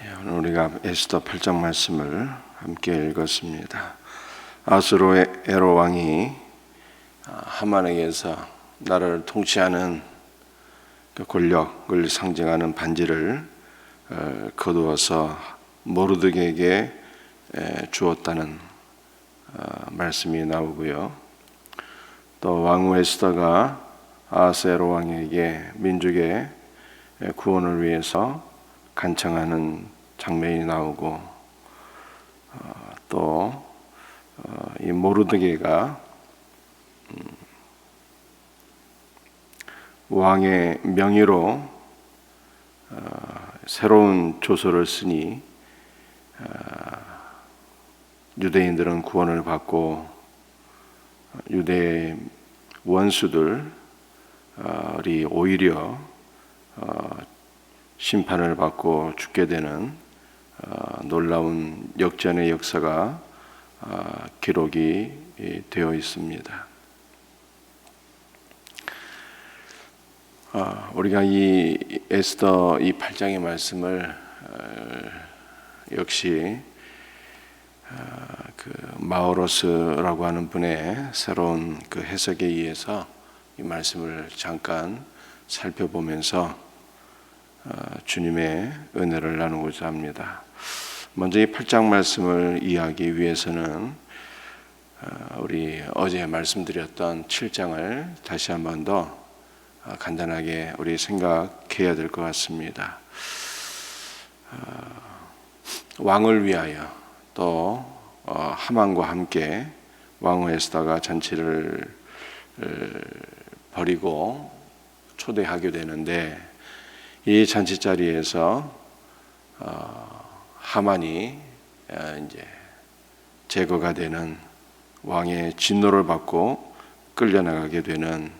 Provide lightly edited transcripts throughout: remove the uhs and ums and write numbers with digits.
오늘 우리가 에스더 8장 말씀을 함께 읽었습니다. 아수에로 왕이 하만에게서 나라를 통치하는 그 권력을 상징하는 반지를 거두어서 모르드게에게 주었다는 말씀이 나오고요. 또 왕후 에스더가 아하스에로 왕에게 민족의 구원을 위해서 간청하는 장면이 나오고, 또 이 모르드게가 왕의 명의로 새로운 조서를 쓰니 유대인들은 구원을 받고 유대의 원수들이 오히려 심판을 받고 죽게 되는 놀라운 역전의 역사가 기록이 되어 있습니다. 우리가 이 에스더 이 8장의 말씀을 역시 그 마오로스라고 하는 분의 새로운 그 해석에 의해서 이 말씀을 잠깐 살펴보면서 주님의 은혜를 나누고자 합니다. 먼저 이 8장 말씀을 이해하기 위해서는 우리 어제 말씀드렸던 7장을 다시 한 번 더 간단하게 우리 생각해야 될 것 같습니다. 왕을 위하여 또 하만과 함께 왕후 에스더가 잔치를 벌이고 초대하게 되는데, 이 잔치 자리에서 하만이 이제 제거가 되는, 왕의 진노를 받고 끌려나가게 되는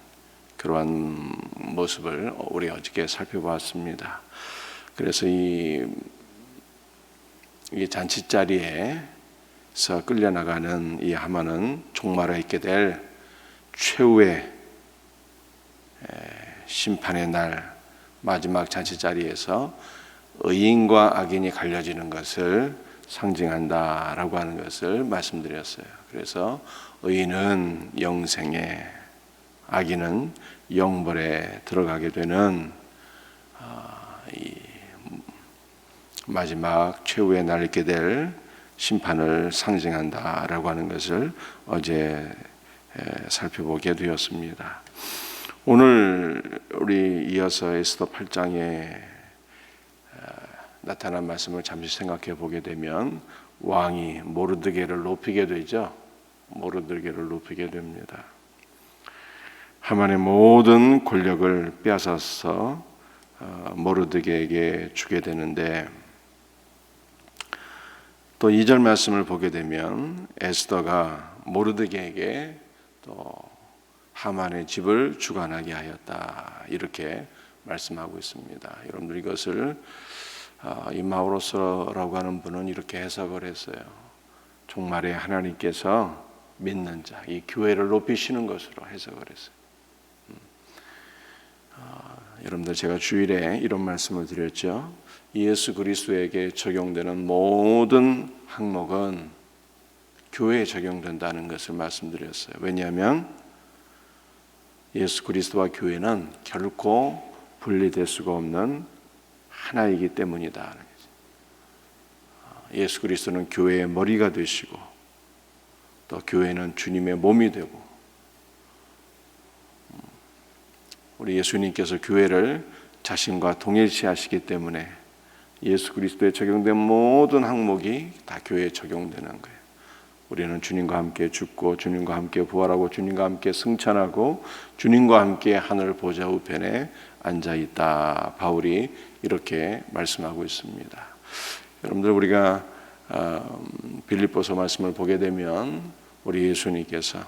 그러한 모습을 우리 어저께 살펴보았습니다. 그래서 이 잔치 자리에서 끌려나가는 이 하만은 종말에 있게 될 최후의 심판의 날, 마지막 잔치 자리에서 의인과 악인이 갈려지는 것을 상징한다라고 하는 것을 말씀드렸어요. 그래서 의인은 영생에, 악인은 영벌에 들어가게 되는 이 마지막 최후의 날 있게 될 심판을 상징한다라고 하는 것을 어제 살펴보게 되었습니다. 오늘 우리 이어서 에스더 8장에 나타난 말씀을 잠시 생각해 보게 되면 왕이 모르드게를 높이게 되죠. 모르드게를 높이게 됩니다. 하만의 모든 권력을 빼앗아서 모르드게에게 주게 되는데, 또 2절 말씀을 보게 되면 에스더가 모르드게에게 또 하만의 집을 주관하게 하였다, 이렇게 말씀하고 있습니다. 여러분들 이것을 이 마오로스라고 하는 분은 이렇게 해석을 했어요. 종말에 하나님께서 믿는 자, 이 교회를 높이시는 것으로 해석을 했어요. 여러분들 제가 주일에 이런 말씀을 드렸죠. 예수 그리스도에게 적용되는 모든 항목은 교회에 적용된다는 것을 말씀드렸어요. 왜냐하면 예수 그리스도와 교회는 결코 분리될 수가 없는 하나이기 때문이다. 예수 그리스도는 교회의 머리가 되시고, 또 교회는 주님의 몸이 되고, 우리 예수님께서 교회를 자신과 동일시하시기 때문에 예수 그리스도에 적용된 모든 항목이 다 교회에 적용되는 거예요. 우리는 주님과 함께 죽고 주님과 함께 부활하고 주님과 함께 승천하고 주님과 함께 하늘 보좌 우편에 앉아있다, 바울이 이렇게 말씀하고 있습니다. 여러분들 우리가 빌립보서 말씀을 보게 되면 우리 예수님께서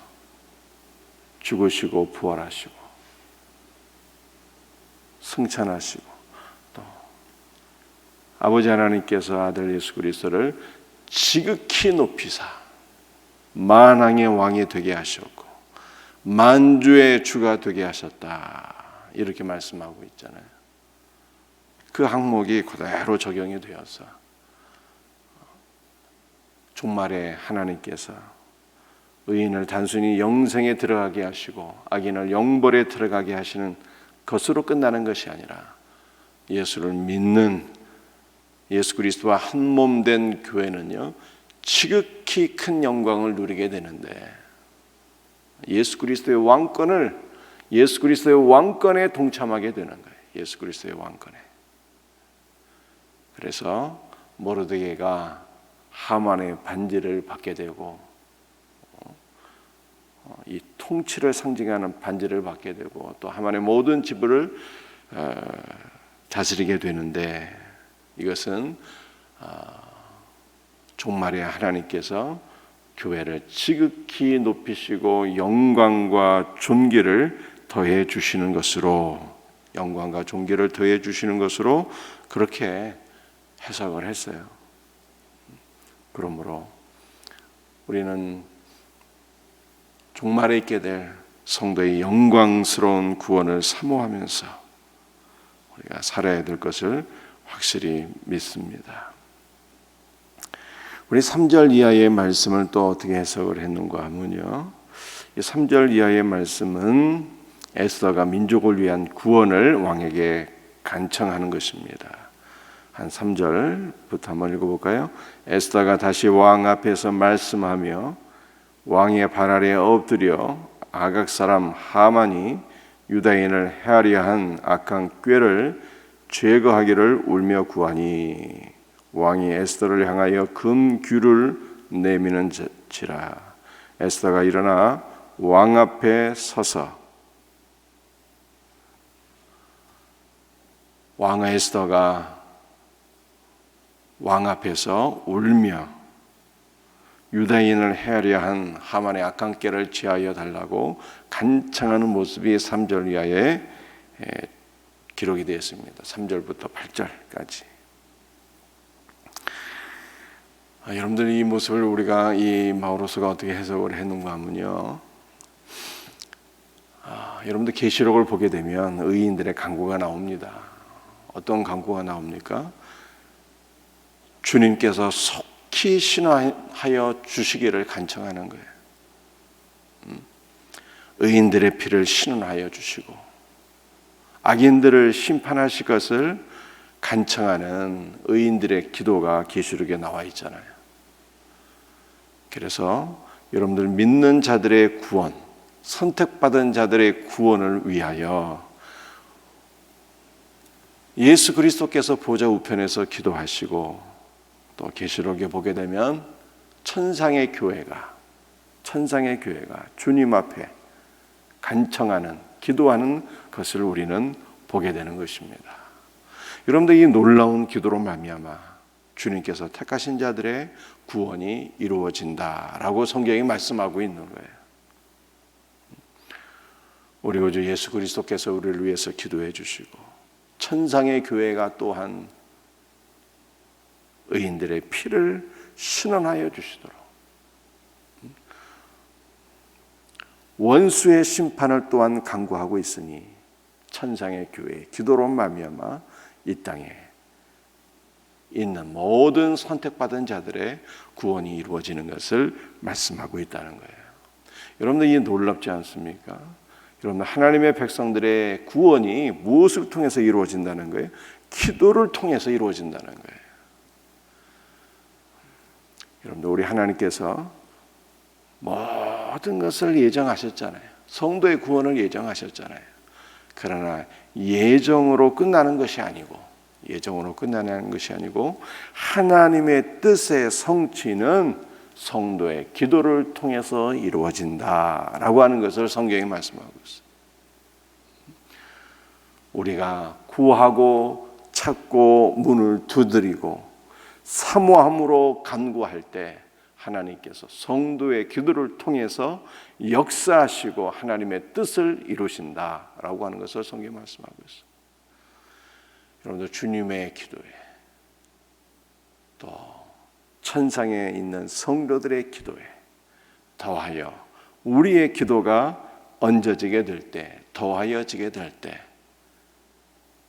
죽으시고 부활하시고 승천하시고, 또 아버지 하나님께서 아들 예수 그리스도를 지극히 높이사 만왕의 왕이 되게 하셨고 만주의 주가 되게 하셨다, 이렇게 말씀하고 있잖아요. 그 그 항목이 그대로 적용이 되어서 종말에 하나님께서 의인을 단순히 영생에 들어가게 하시고 악인을 영벌에 들어가게 하시는 것으로 끝나는 것이 아니라 예수를 믿는 예수 그리스도와 한 몸 된 교회는요, 지극히 큰 영광을 누리게 되는데 예수 그리스도의 왕권에 동참하게 되는 거예요. 예수 그리스도의 왕권에. 그래서 모르드게가 하만의 반지를 받게 되고 이 통치를 상징하는 반지를 받게 되고 또 하만의 모든 지부를 다스리게 되는데 이것은 종말에 하나님께서 교회를 지극히 높이시고 영광과 존귀를 더해 주시는 것으로 그렇게 해석을 했어요. 그러므로 우리는 종말에 있게 될 성도의 영광스러운 구원을 사모하면서 우리가 살아야 될 것을 확실히 믿습니다. 우리 3절 이하의 말씀을 또 어떻게 해석을 했는가 하면요, 이 3절 이하의 말씀은 에스더가 민족을 위한 구원을 왕에게 간청하는 것입니다. 한 3절부터 한번 읽어볼까요? 에스더가 다시 왕 앞에서 말씀하며 왕의 발 아래에 엎드려 아각 사람 하만이 유다인을 해하려 한 악한 꾀를 제거하기를 울며 구하니 왕이 에스더를 향하여 금규를 내미는지라. 에스더가 일어나 왕 앞에 서서 왕 에스더가 왕 앞에서 울며 유다인을 해하려 한 하만의 악한 꾀를 제하여 달라고 간청하는 모습이 3절 이하에 기록이 되어 있습니다. 3절부터 8절까지. 여러분들 이 모습을 우리가 이 마오로스가 어떻게 해석을 했는가 하면요, 여러분들 계시록을 보게 되면 의인들의 간구가 나옵니다. 어떤 간구가 나옵니까? 주님께서 속히 신하여 주시기를 간청하는 거예요. 의인들의 피를 신하여 주시고 악인들을 심판하실 것을 간청하는 의인들의 기도가 계시록에 나와 있잖아요. 그래서 여러분들 믿는 자들의 구원, 선택받은 자들의 구원을 위하여 예수 그리스도께서 보좌 우편에서 기도하시고 또 계시록에 보게 되면 천상의 교회가 주님 앞에 간청하는, 기도하는 것을 우리는 보게 되는 것입니다. 여러분들 이 놀라운 기도로 말미암아 주님께서 택하신 자들의 구원이 이루어진다라고 성경이 말씀하고 있는 거예요. 우리 구주 예수 그리스도께서 우리를 위해서 기도해 주시고 천상의 교회가 또한 의인들의 피를 신원하여 주시도록 원수의 심판을 또한 강구하고 있으니 천상의 교회의 기도로 말미암아 이 땅에 있는 모든 선택받은 자들의 구원이 이루어지는 것을 말씀하고 있다는 거예요. 여러분들 이게 놀랍지 않습니까? 여러분 하나님의 백성들의 구원이 무엇을 통해서 이루어진다는 거예요? 기도를 통해서 이루어진다는 거예요. 여러분들 우리 하나님께서 모든 것을 예정하셨잖아요. 성도의 구원을 예정하셨잖아요. 그러나 예정으로 끝나는 것이 아니고 하나님의 뜻의 성취는 성도의 기도를 통해서 이루어진다라고 하는 것을 성경이 말씀하고 있어요. 우리가 구하고 찾고 문을 두드리고 사모함으로 간구할 때 하나님께서 성도의 기도를 통해서 역사하시고 하나님의 뜻을 이루신다라고 하는 것을 성경이 말씀하고 있어요. 여러분들 주님의 기도에 또 천상에 있는 성도들의 기도에 더하여 우리의 기도가 얹어지게 될 때, 더하여지게 될 때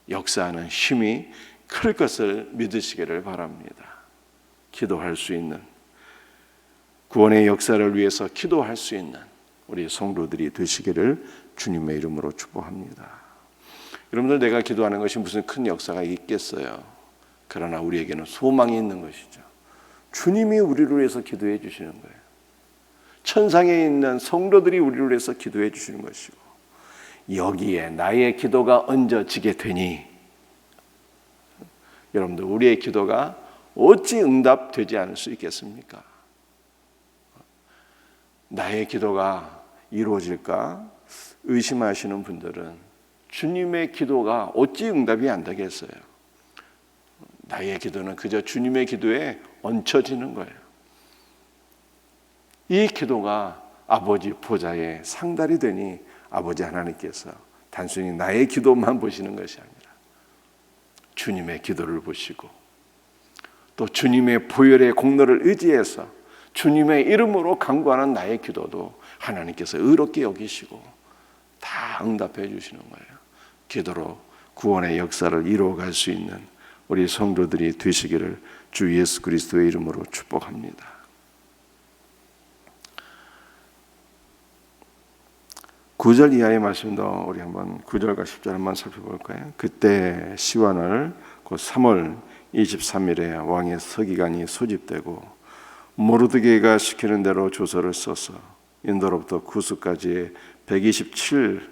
역사하는 힘이 클 것을 믿으시기를 바랍니다. 기도할 수 있는, 구원의 역사를 위해서 기도할 수 있는 우리 성도들이 되시기를 주님의 이름으로 축복합니다. 여러분들, 내가 기도하는 것이 무슨 큰 역사가 있겠어요? 그러나 우리에게는 소망이 있는 것이죠. 주님이 우리를 위해서 기도해 주시는 거예요. 천상에 있는 성도들이 우리를 위해서 기도해 주시는 것이고, 여기에 나의 기도가 얹어지게 되니, 여러분들, 우리의 기도가 어찌 응답되지 않을 수 있겠습니까? 나의 기도가 이루어질까 의심하시는 분들은 주님의 기도가 어찌 응답이 안 되겠어요? 나의 기도는 그저 주님의 기도에 얹혀지는 거예요. 이 기도가 아버지 보좌에 상달이 되니 아버지 하나님께서 단순히 나의 기도만 보시는 것이 아니라 주님의 기도를 보시고, 또 주님의 보혈의 공로를 의지해서 주님의 이름으로 간구하는 나의 기도도 하나님께서 의롭게 여기시고 다 응답해 주시는 거예요. 기도로 구원의 역사를 이루어갈 수 있는 우리 성도들이 되시기를 주 예수 그리스도의 이름으로 축복합니다. 9절 이하의 말씀도 우리 한번 9절과 10절 한번 살펴볼까요? 그때 시완을 곧 3월 23일에 왕의 서기관이 소집되고 모르드게가 시키는 대로 조서를 써서 인도로부터 구스까지의 127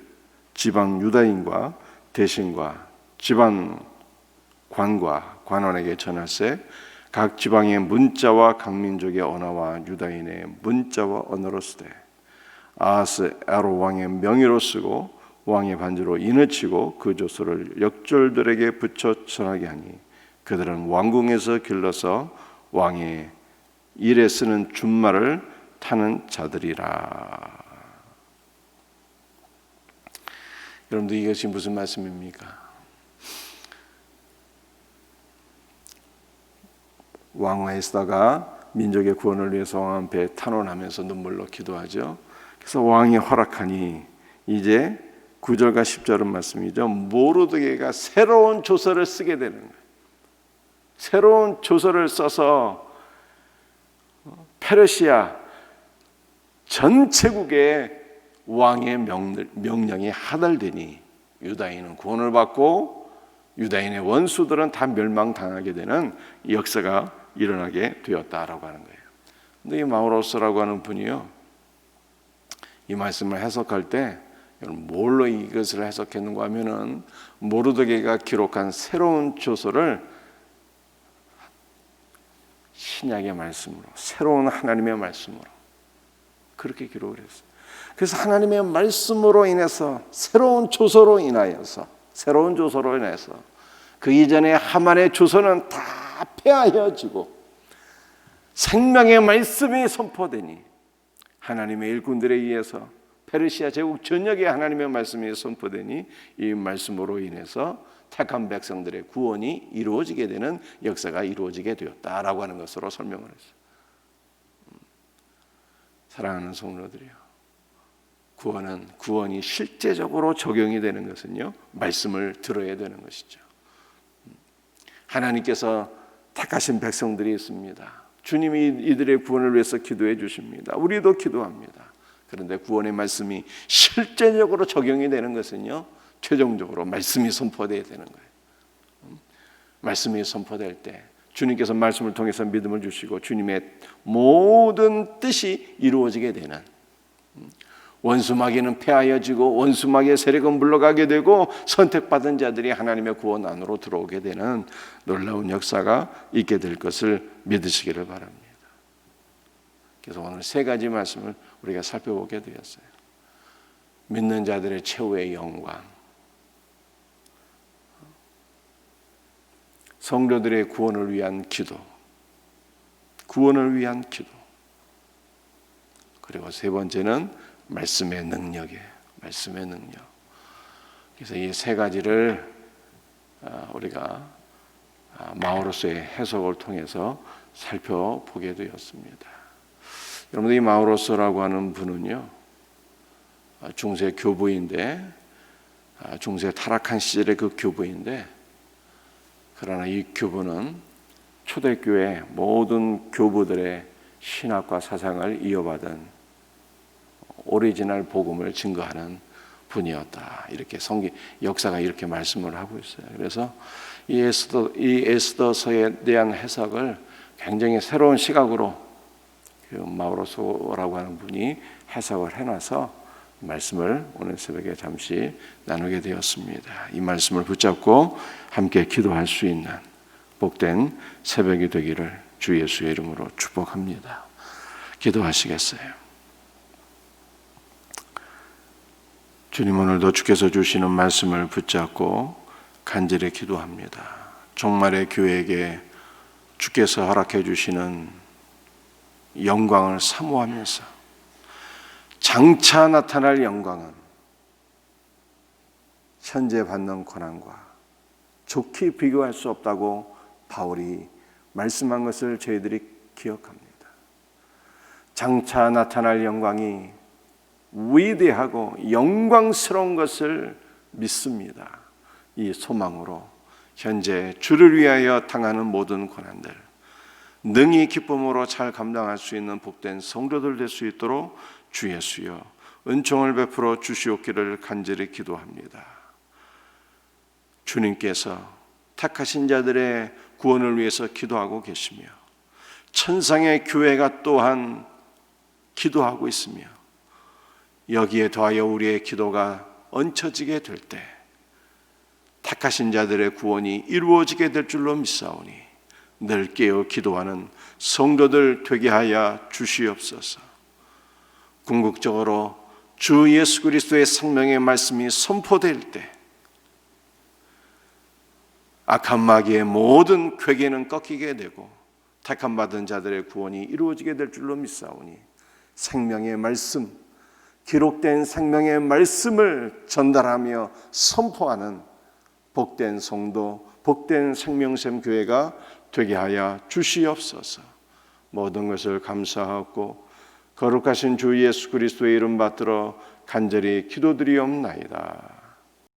지방 유다인과 대신과 지방 관과 관원에게 전할세 각 지방의 문자와 각 민족의 언어와 유다인의 문자와 언어로 쓰되 아하스 에로 왕의 명의로 쓰고 왕의 반지로 인을 치고 그 조서를 역졸들에게 붙여 전하게 하니 그들은 왕궁에서 길러서 왕의 일에 쓰는 준말을 타는 자들이라. 여러분들, 이것이 무슨 말씀입니까? 왕 에스더가 민족의 구원을 위해서 왕 앞에 탄원하면서 눈물로 기도하죠. 그래서 왕이 허락하니 이제 9절과 10절은 말씀이죠. 모르드게가 새로운 조서를 쓰게 되는 거예요. 새로운 조서를 써서 페르시아 전체국의 왕의 명령이 하달되니 유다인은 구원을 받고 유다인의 원수들은 다 멸망당하게 되는 역사가 일어나게 되었다라고 하는 거예요. 근데 이 마우로스라고 하는 분이요, 이 말씀을 해석할 때 뭘로 이것을 해석했는가 하면은 모르드게가 기록한 새로운 조서를 신약의 말씀으로, 새로운 하나님의 말씀으로 그렇게 기록을 했어요. 그래서 하나님의 말씀으로 인해서 새로운 조서로 인해서 그 이전에 하만의 조서는 다 폐하여지고 생명의 말씀이 선포되니 하나님의 일꾼들에 의해서 페르시아 제국 전역에 하나님의 말씀이 선포되니 이 말씀으로 인해서 택한 백성들의 구원이 이루어지게 되는 역사가 이루어지게 되었다라고 하는 것으로 설명을 했어요. 사랑하는 성도들이요, 구원이 실제적으로 적용이 되는 것은요, 말씀을 들어야 되는 것이죠. 하나님께서 택하신 백성들이 있습니다. 주님이 이들의 구원을 위해서 기도해 주십니다. 우리도 기도합니다. 그런데 구원의 말씀이 실제적으로 적용이 되는 것은요, 최종적으로 말씀이 선포되어야 되는 거예요. 말씀이 선포될 때 주님께서 말씀을 통해서 믿음을 주시고 주님의 모든 뜻이 이루어지게 되는, 원수마귀는 폐하여지고 원수마귀의 세력은 물러가게 되고 선택받은 자들이 하나님의 구원 안으로 들어오게 되는 놀라운 역사가 있게 될 것을 믿으시기를 바랍니다. 그래서 오늘 세 가지 말씀을 우리가 살펴보게 되었어요. 믿는 자들의 최후의 영광, 성도들의 구원을 위한 기도, 그리고 세 번째는 말씀의 능력. 그래서 이 세 가지를 우리가 마오로스의 해석을 통해서 살펴보게 되었습니다. 여러분들, 이 마오로스라고 하는 분은요, 중세 교부인데, 중세 타락한 시절의 그 교부인데, 그러나 이 교부는 초대교회 모든 교부들의 신학과 사상을 이어받은 오리지널 복음을 증거하는 분이었다. 이렇게 역사가 이렇게 말씀을 하고 있어요. 그래서 이 에스더서에 대한 해석을 굉장히 새로운 시각으로 그 마우로소라고 하는 분이 해석을 해놔서 말씀을 오늘 새벽에 잠시 나누게 되었습니다. 이 말씀을 붙잡고 함께 기도할 수 있는 복된 새벽이 되기를 주 예수의 이름으로 축복합니다. 기도하시겠어요? 주님, 오늘도 주께서 주시는 말씀을 붙잡고 간절히 기도합니다. 종말의 교회에게 주께서 허락해 주시는 영광을 사모하면서 장차 나타날 영광은 현재 받는 고난과 좋게 비교할 수 없다고 바울이 말씀한 것을 저희들이 기억합니다. 장차 나타날 영광이 위대하고 영광스러운 것을 믿습니다. 이 소망으로 현재 주를 위하여 당하는 모든 고난들 능히 기쁨으로 잘 감당할 수 있는 복된 성도들 될 수 있도록 주 예수여 은총을 베풀어 주시옵기를 간절히 기도합니다. 주님께서 택하신 자들의 구원을 위해서 기도하고 계시며 천상의 교회가 또한 기도하고 있으며 여기에 더하여 우리의 기도가 얹혀지게 될 때 택하신 자들의 구원이 이루어지게 될 줄로 믿사오니 늘 깨어 기도하는 성도들 되게 하여 주시옵소서. 궁극적으로 주 예수 그리스도의 생명의 말씀이 선포될 때 악한 마귀의 모든 괴계는 꺾이게 되고 택함 받은 자들의 구원이 이루어지게 될 줄로 믿사오니 생명의 말씀, 기록된 생명의 말씀을 전달하며 선포하는 복된 성도, 복된 생명샘 교회가 되게 하여 주시옵소서. 모든 것을 감사하고 거룩하신 주 예수 그리스도의 이름 받들어 간절히 기도드리옵나이다.